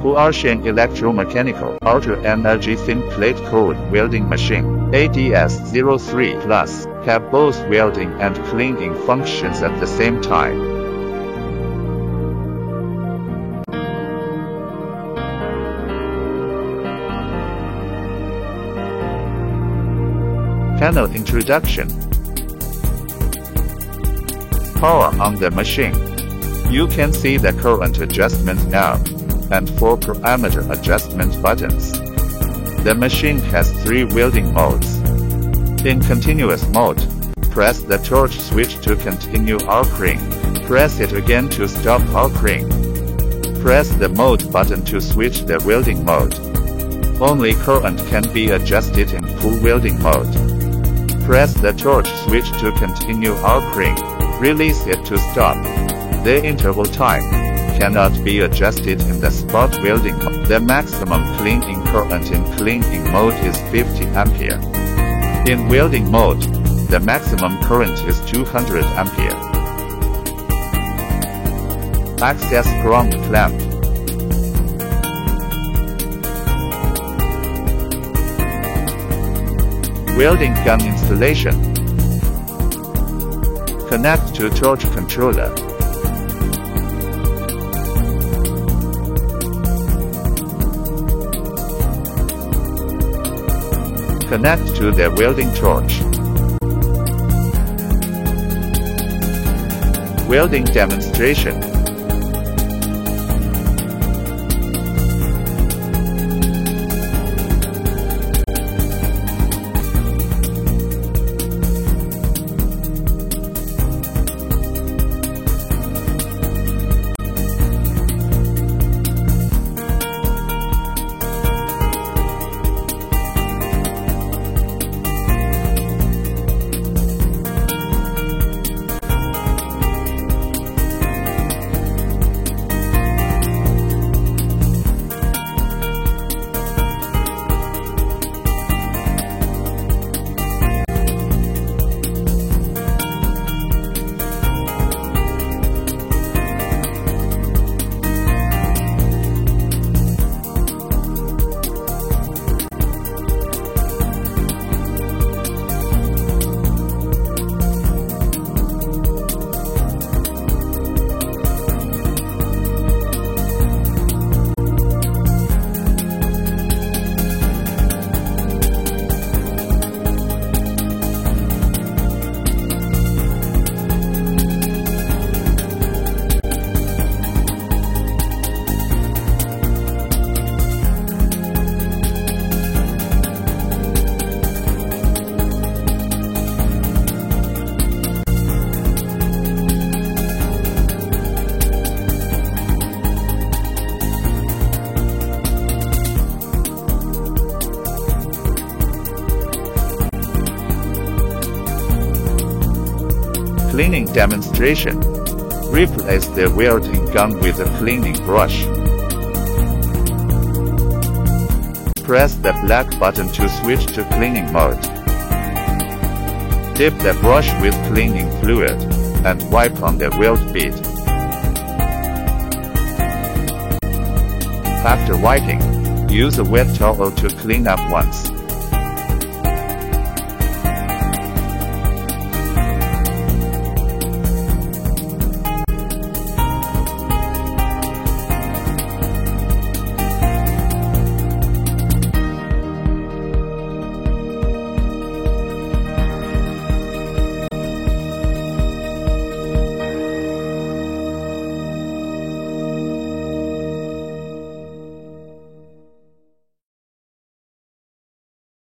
Huaxian Electromechanical Ultra Energy Thin Plate Cold Welding Machine ADS-03 Plus have both welding and cleaning functions at the same time. Panel introduction. Power on the machine. You can see the current adjustment knob and 4 parameter adjustment buttons. The machine has 3 welding modes. In continuous mode, press the torch switch to continue arcing. Press it again to stop arcing. Press the mode button to switch the welding mode. Only current can be adjusted in pull welding mode. Press the torch switch to continue arcing. Release it to stop. The interval time cannot be adjusted in the spot welding mode. The maximum cleaning current in cleaning mode is 50 ampere. In welding mode, the maximum current is 200 ampere. Access ground clamp. Welding gun installation. Connect to torch controller. Connect to the welding torch. Welding demonstration. Cleaning demonstration. Replace the welding gun with a cleaning brush. Press the black button to switch to cleaning mode. Dip the brush with cleaning fluid and wipe on the weld bit. After wiping, use a wet towel to clean up once.